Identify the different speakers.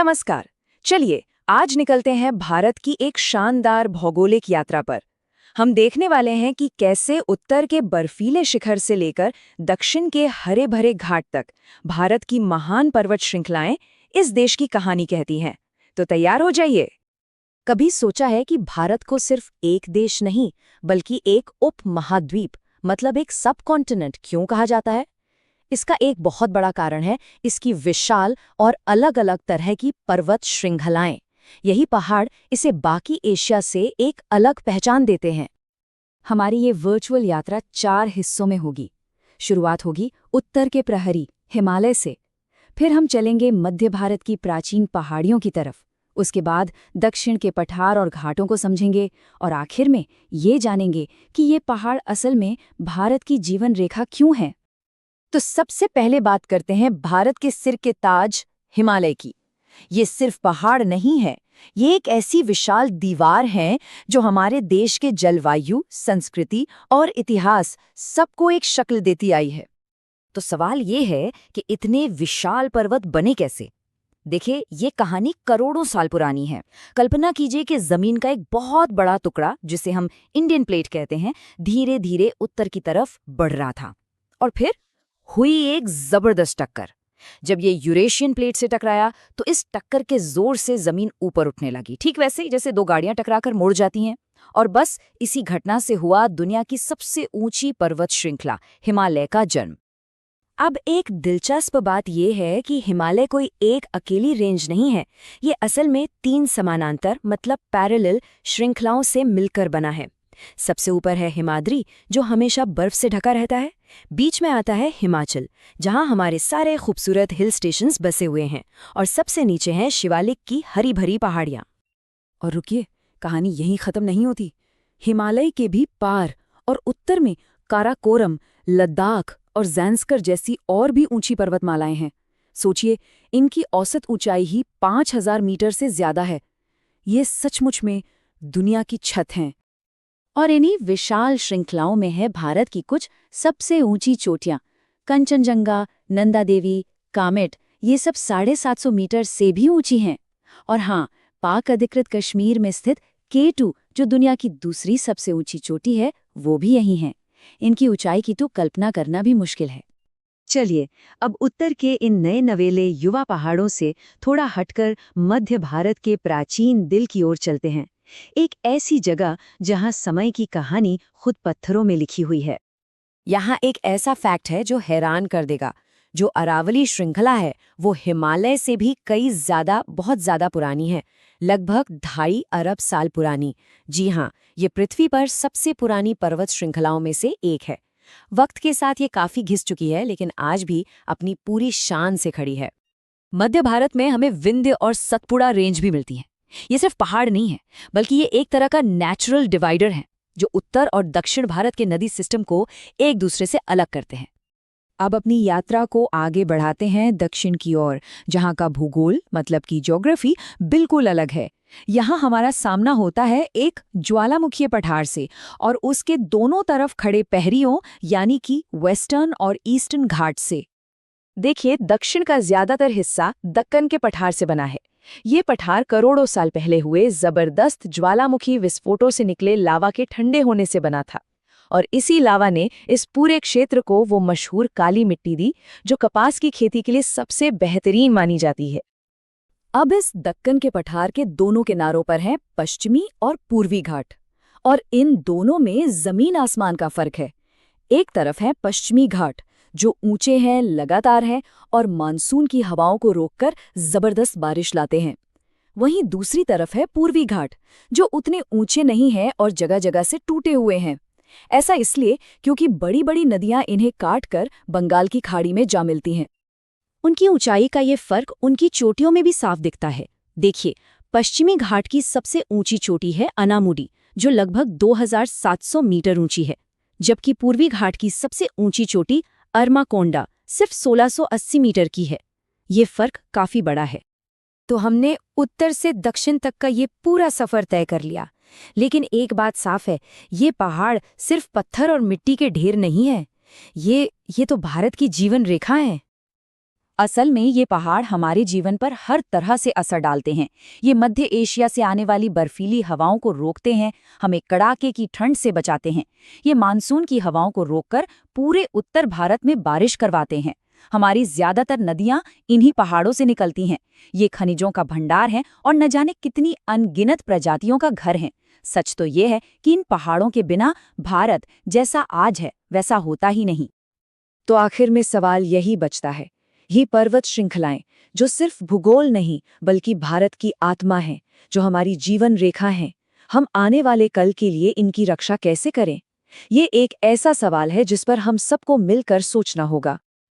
Speaker 1: नमस्कार। चलिए आज निकलते हैं भारत की एक शानदार भौगोलिक यात्रा पर। हम देखने वाले हैं कि कैसे उत्तर के बर्फीले शिखर से लेकर दक्षिण के हरे भरे घाट तक भारत की महान पर्वत श्रृंखलाएं इस देश की कहानी कहती हैं। तो तैयार हो जाइए।
Speaker 2: कभी सोचा है कि भारत को सिर्फ एक देश नहीं बल्कि एक उप महाद्वीप मतलब एक सब कॉन्टिनेंट क्यों कहा जाता है? इसका एक बहुत बड़ा कारण है इसकी विशाल और अलग-अलग तरह की पर्वत श्रृंखलाएं। यही पहाड़ इसे बाकी एशिया से एक अलग पहचान देते हैं। हमारी ये वर्चुअल यात्रा 4 हिस्सों में होगी। शुरुआत होगी उत्तर के प्रहरी हिमालय से, फिर हम चलेंगे मध्य भारत की प्राचीन पहाड़ियों की तरफ, उसके बाद दक्षिण के पठार और घाटों को समझेंगे और आखिर में ये जानेंगे कि ये पहाड़ असल में भारत की जीवन रेखा क्यों हैं। तो सबसे पहले बात करते हैं भारत के सिर के ताज हिमालय की। ये सिर्फ पहाड़ नहीं है, ये एक ऐसी विशाल दीवार है जो हमारे देश के जलवायु, संस्कृति और इतिहास सबको एक शक्ल देती आई है। तो सवाल ये है कि इतने विशाल पर्वत बने कैसे? देखिए, ये कहानी करोड़ों साल पुरानी है। कल्पना कीजिए कि जमीन का एक बहुत बड़ा टुकड़ा, जिसे हम इंडियन प्लेट कहते हैं, धीरे धीरे उत्तर की तरफ बढ़ रहा था और फिर हुई एक जबरदस्त टक्कर। जब ये यूरेशियन प्लेट से टकराया तो इस टक्कर के जोर से जमीन ऊपर उठने लगी, ठीक वैसे ही जैसे दो गाड़ियां टकराकर मुड़ जाती हैं। और बस इसी घटना से हुआ दुनिया की सबसे ऊंची पर्वत श्रृंखला हिमालय का जन्म। अब एक दिलचस्प बात यह है कि हिमालय कोई एक अकेली रेंज नहीं है, ये असल में 3 समानांतर मतलब पैरेलल श्रृंखलाओं से मिलकर बना है। सबसे ऊपर है हिमाद्री, जो हमेशा बर्फ से ढका रहता है। बीच में आता है हिमाचल, जहां हमारे सारे खूबसूरत हिल स्टेशंस बसे हुए हैं, और सबसे नीचे हैं शिवालिक की हरी भरी पहाड़ियां। और रुकिए, कहानी यहीं खत्म नहीं होती। हिमालय के भी पार और उत्तर में काराकोरम, लद्दाख और ज़ैंस्कर जैसी और भी ऊंची पर्वतमालाएं हैं। सोचिए, इनकी औसत ऊंचाई ही 5000 मीटर से ज्यादा है। ये सचमुच में दुनिया की छत हैं। और इन्हीं विशाल श्रृंखलाओं में है भारत की कुछ सबसे ऊंची चोटियां। कंचनजंगा, नंदा देवी, कामेट, ये सब 750 मीटर से भी ऊंची हैं। और हाँ, पाक अधिकृत कश्मीर में स्थित K2, जो दुनिया की दूसरी सबसे ऊंची चोटी है, वो भी यही है। इनकी ऊंचाई की तो कल्पना करना भी मुश्किल है। चलिए, अब उत्तर के इन नए नवेले युवा पहाड़ों से थोड़ा हटकर मध्य भारत के प्राचीन दिल की ओर चलते हैं। एक ऐसी जगह जहां समय की कहानी खुद पत्थरों में लिखी हुई है। यहाँ एक ऐसा फैक्ट है जो हैरान कर देगा। जो अरावली श्रृंखला है वो हिमालय से भी बहुत ज्यादा पुरानी है, लगभग 2.5 अरब साल पुरानी। जी हाँ, ये पृथ्वी पर सबसे पुरानी पर्वत श्रृंखलाओं में से एक है। वक्त के साथ ये काफी घिस चुकी है, लेकिन आज भी अपनी पूरी शान से खड़ी है। मध्य भारत में हमें विंध्य और सतपुड़ा रेंज भी मिलती है। ये सिर्फ पहाड़ नहीं है, बल्कि ये एक तरह का नेचुरल डिवाइडर है जो उत्तर और दक्षिण भारत के नदी सिस्टम को एक दूसरे से अलग करते हैं। अब अपनी यात्रा को आगे बढ़ाते हैं दक्षिण की ओर, जहाँ का भूगोल मतलब की ज्योग्राफी बिल्कुल अलग है। यहाँ हमारा सामना होता है एक ज्वालामुखीय पठार से और उसके दोनों तरफ खड़े पहरियों यानी कि वेस्टर्न और ईस्टर्न घाट से। देखिए, दक्षिण का ज्यादातर हिस्सा दक्कन के पठार से बना है। ये पठार करोड़ों साल पहले हुए जबरदस्त ज्वालामुखी विस्फोटों से निकले लावा के ठंडे होने से बना था, और इसी लावा ने इस पूरे क्षेत्र को वो मशहूर काली मिट्टी दी जो कपास की खेती के लिए सबसे बेहतरीन मानी जाती है। अब इस दक्कन के पठार के दोनों किनारों पर हैं पश्चिमी और पूर्वी घाट, और इन दोनों में जमीन आसमान का फर्क है। एक तरफ है पश्चिमी घाट, जो ऊंचे हैं, लगातार हैं और मानसून की हवाओं को रोककर जबरदस्त बारिश लाते हैं। वहीं दूसरी तरफ है पूर्वी घाट, जो उतने ऊंचे नहीं हैं और जगह जगह से टूटे हुए हैं। ऐसा इसलिए क्योंकि बड़ी बड़ी नदियां इन्हें काटकर बंगाल की खाड़ी में जा मिलती हैं। उनकी ऊंचाई का ये फर्क उनकी चोटियों में भी साफ दिखता है। देखिए, पश्चिमी घाट की सबसे ऊंची चोटी है अनामुडी, जो लगभग 2700 मीटर ऊंची है, जबकि पूर्वी घाट की सबसे ऊंची चोटी अरमाकोंडा सिर्फ 1680 मीटर की है। ये फर्क काफी बड़ा है। तो हमने उत्तर से दक्षिण तक का ये पूरा सफर तय कर लिया, लेकिन एक बात साफ है, ये पहाड़ सिर्फ पत्थर और मिट्टी के ढेर नहीं है। ये तो भारत की जीवन रेखा है। असल में ये पहाड़ हमारे जीवन पर हर तरह से असर डालते हैं। ये मध्य एशिया से आने वाली बर्फीली हवाओं को रोकते हैं, हमें कड़ाके की ठंड से बचाते हैं। ये मानसून की हवाओं को रोककर पूरे उत्तर भारत में बारिश करवाते हैं। हमारी ज्यादातर नदियां इन्हीं पहाड़ों से निकलती हैं। ये खनिजों का भंडार है और न जाने कितनी अनगिनत प्रजातियों का घर है। सच तो ये है कि इन पहाड़ों के बिना भारत जैसा आज है वैसा होता ही नहीं।
Speaker 1: तो आखिर में सवाल यही बचता है, ये पर्वत श्रृंखलाएं जो सिर्फ भूगोल नहीं बल्कि भारत की आत्मा है, जो हमारी जीवन रेखा है, हम आने वाले कल के लिए इनकी रक्षा कैसे करें? ये एक ऐसा सवाल है जिस पर हम सबको मिलकर सोचना होगा।